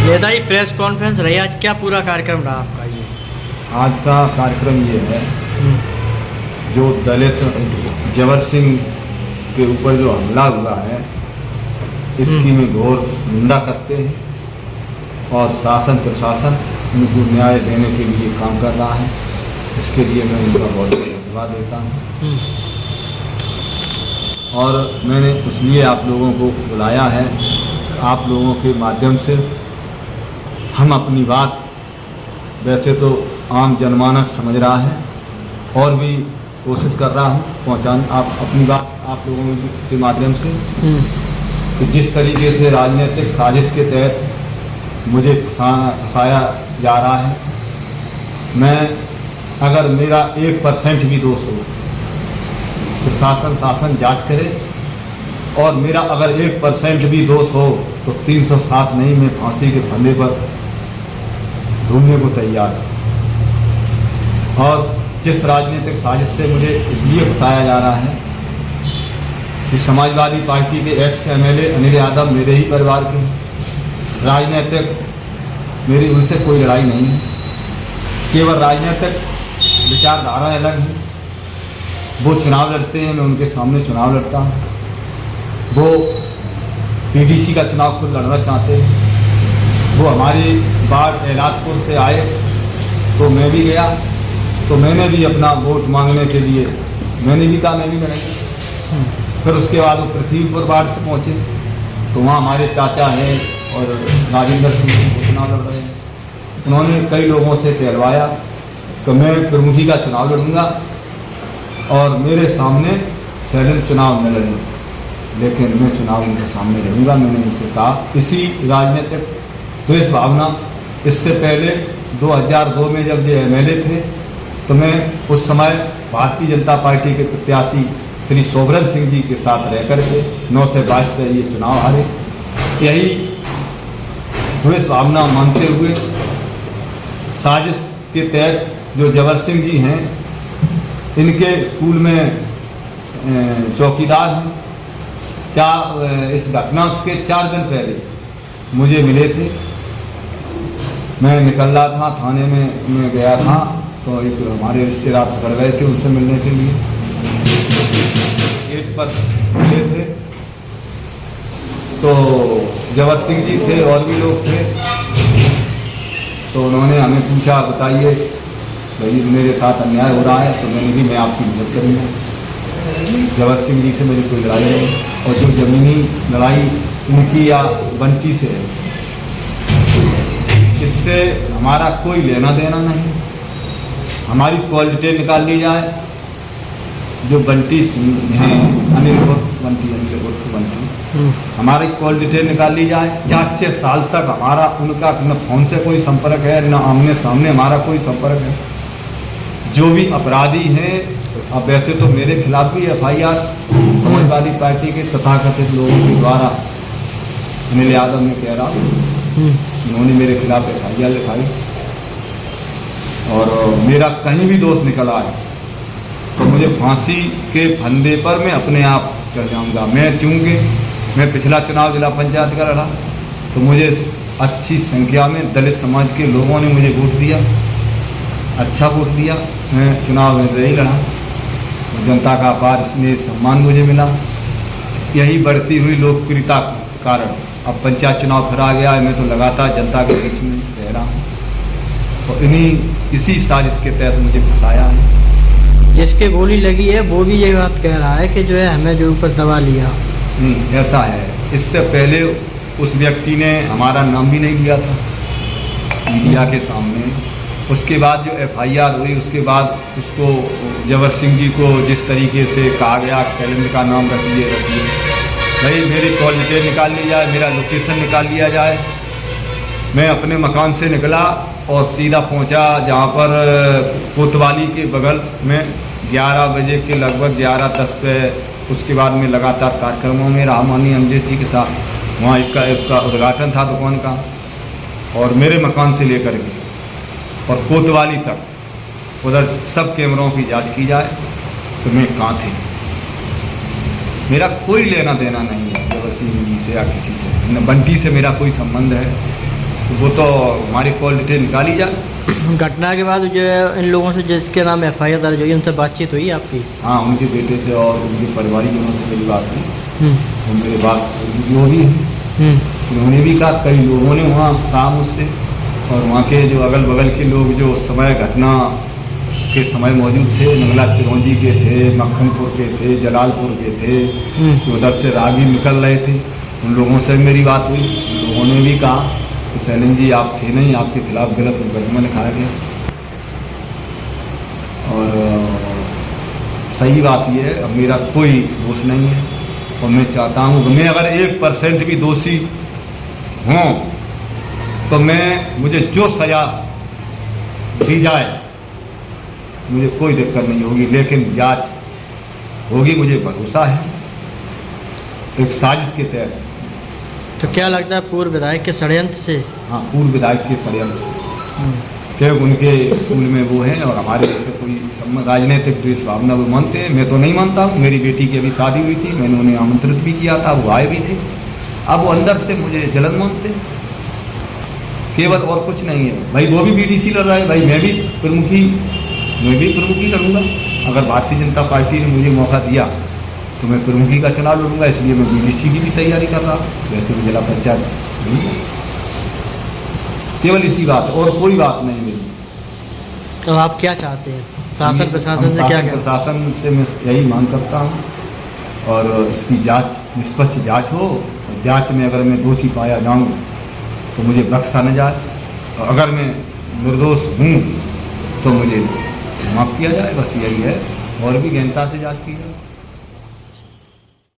Netaji press conference रही आज, क्या पूरा कार्यक्रम रहा आपका ये? आज का कार्यक्रम ये है, जो दलित जबर सिंह के ऊपर जो हमला हुआ है इसकी मैं घोर निंदा करते हैं और शासन प्रशासन उनको न्याय देने के लिए काम कर रहा है। इसके लिए मैं उनका बहुत धन्यवाद देता हूँ। और मैंने इसलिए आप लोगों को बुलाया है, आप लोगों के माध्यम से हम अपनी बात, वैसे तो आम जनमानस समझ रहा है और भी कोशिश कर रहा हूँ पहुँचाने आप अपनी बात आप लोगों के माध्यम से, कि जिस तरीके से राजनीतिक साजिश के तहत मुझे फंसाया जा रहा है, मैं अगर मेरा 1% भी दोष हो प्रशासन शासन जांच करे, और मेरा अगर 1% भी दोष हो तो 307 नहीं, मैं फांसी के फंदे पर झूमने को तैयार हूँ। और जिस राजनीतिक साजिश से मुझे इसलिए फंसाया जा रहा है कि समाजवादी पार्टी के एक्स MLA अनिल यादव मेरे ही परिवार के, राजनीतिक मेरी उनसे कोई लड़ाई नहीं है, केवल राजनीतिक विचारधारा अलग है। वो चुनाव लड़ते हैं, मैं उनके सामने चुनाव लड़ता हूँ। वो PDC का चुनाव खुद लड़ना चाहते हैं। वो हमारी वार्ड एलादपुर से आए तो मैं भी गया, तो मैंने भी अपना वोट मांगने के लिए मैंने भी कहा मैं भी लड़ूंगा। फिर उसके बाद वो पृथ्वीपुर वार्ड से पहुँचे तो वहाँ हमारे चाचा हैं और राजेंद्र सिंह वो चुनाव लड़ रहे हैं। उन्होंने कई लोगों से कहलवाया कि मैं प्रमुखी का चुनाव लड़ूंगा और मेरे सामने सैलेंट चुनाव न लड़ें, लेकिन मैं चुनाव उनके सामने लड़ूंगा। मैंने उनसे कहा, इसी राजनीतिक द्वेष भावना, इससे पहले 2002 में जब ये MLA थे तो मैं उस समय भारतीय जनता पार्टी के प्रत्याशी श्री सोभरन सिंह जी के साथ रह करके 9 से 22 से ये चुनाव हारे। यही द्वेष भावना मानते हुए साजिश के तहत जो जबर सिंह जी हैं, इनके स्कूल में चौकीदार हैं। इस घटना के 4 दिन पहले मुझे मिले थे। मैं निकल रहा था, थाने में मैं गया था तो एक हमारे रिश्तेदार पकड़ गए थे, उनसे मिलने के लिए गेट पर मिले थे। तो जबर सिंह जी थे और भी लोग थे, तो उन्होंने हमें पूछा, बताइए भाई मेरे साथ अन्याय हो रहा है, तो मैंने भी मैं आपकी मदद करूँगा। जबर सिंह जी से मेरी कोई लड़ाई नहीं, और जो ज़मीनी लड़ाई उनकी या बंटी से है, इससे हमारा कोई लेना देना नहीं। हमारी कॉल डिटेल निकाल ली जाए, जो बंटी हैं अनिल उर्फ बंटी, हमारी कॉल डिटेल निकाल ली जाए। 4-6 साल तक हमारा उनका न फोन से कोई संपर्क है, न आमने सामने हमारा कोई संपर्क है। जो भी अपराधी हैं, अब वैसे तो मेरे खिलाफ भी FIR समाजवादी पार्टी के तथाकथित लोगों के द्वारा अनिल यादव ने कह रहा, उन्होंने मेरे खिलाफ FIR लिखाई, और मेरा कहीं भी दोष निकला है तो मुझे फांसी के फंदे पर मैं अपने आप चढ़ जाऊंगा। चूँकि मैं पिछला चुनाव जिला पंचायत का लड़ा तो मुझे अच्छी संख्या में दलित समाज के लोगों ने मुझे वोट दिया, अच्छा वोट दिया। मैं चुनाव में नहीं लड़ा, जनता का अपार स्नेह सम्मान मुझे मिला। यही बढ़ती हुई लोकप्रियता के कारण अब पंचायत चुनाव फिर आ गया है। मैं तो लगातार जनता के बीच में रह रहा हूँ, और इसी साजिश के तहत मुझे फंसाया है। जिसके गोली लगी है वो भी ये बात कह रहा है कि जो है हमें जो ऊपर दबा लिया। नहीं, ऐसा है। इससे पहले उस व्यक्ति ने हमारा नाम भी नहीं लिया था मीडिया के सामने। उसके बाद जो FIR हुई, उसके बाद उसको जबर सिंह जी को जिस तरीके से कहा गया शैलेंद्र का नाम रखिए भाई, मेरी कॉल डिटेल निकाल ली जाए, मेरा लोकेशन निकाल लिया जाए। मैं अपने मकान से निकला और सीधा पहुंचा जहां पर कोतवाली के बगल में 11 बजे के लगभग 11:10 पे। उसके बाद में लगातार कार्यक्रमों में रहा माननीय अमजद जी के साथ। वहाँ उसका उद्घाटन था दुकान का, और मेरे मकान से लेकर के और कोतवाली तक उधर सब कैमरों की जांच की जाए तो मैं कहाँ थे। मेरा कोई लेना देना नहीं है जबर सिंह जी से या किसी से, न बंटी से मेरा कोई संबंध है। वो तो हमारी कॉल डिटेल निकाली जाए। घटना के बाद जो है इन लोगों से जिसके नाम FIR दर्ज हुई उनसे बातचीत हुई आपकी? हाँ, उनके बेटे से और उनके परिवारजनों से मेरी बात हुई। वो मेरे पास जो भी हैं उन्होंने भी कहा, कई लोगों ने वहाँ कहा मुझसे, और वहाँ के जो अगल बगल के लोग जो उस समय घटना के समय मौजूद थे, नंगला चिरौंजी के थे, मक्खनपुर के थे, जलालपुर के थे, तो उधर से रागी निकल रहे थे, उन लोगों से मेरी बात हुई। उन लोगों ने भी कहा कि सैलन जी आप थे नहीं, आपके खिलाफ गलत मुकदमा लिखाया गया। और सही बात यह है, अब मेरा कोई दोष नहीं है, और मैं चाहता हूँ कि मैं अगर 1% भी दोषी हूँ तो मुझे जो सज़ा दी जाए मुझे कोई दिक्कत नहीं होगी, लेकिन जांच होगी, मुझे भरोसा है, एक साजिश के तहत। तो क्या लगता है पूर्व विधायक के षड्यंत्र से? हाँ, पूर्व विधायक के षड्यंत्र से, क्योंकि उनके स्कूल में वो हैं और हमारे जैसे कोई राजनीतिक द्वेष भावना वो मानते हैं, मैं तो नहीं मानता हूँ। मेरी बेटी की अभी शादी हुई थी, मैंने उन्हें आमंत्रित भी किया था, वो आए भी थे। अब वो अंदर से मुझे जलन मानते हैं केवल, और कुछ नहीं है। भाई वो भी BDC लड़ रहा है, भाई मैं भी प्रमुखी लड़ूंगा। अगर भारतीय जनता पार्टी ने मुझे मौका दिया तो मैं प्रमुखी का चुनाव लड़ूंगा, इसलिए मैं BDC की भी तैयारी कर रहा हूँ, वैसे मैं जिला पंचायत लड़ूंगा। केवल इसी बात, और कोई बात नहीं मेरी। तो आप क्या चाहते हैं शासन प्रशासन से? क्या प्रशासन से मैं यही मांग करता हूँ, और इसकी जांच, निष्पक्ष जांच हो, और जांच में अगर मैं दोषी पाया जाऊँ तो मुझे बख्शा न जाए, और अगर मैं निर्दोष हूँ तो मुझे माफ़ किया जाए, बस यही है। और भी गहनता से जांच की जाए।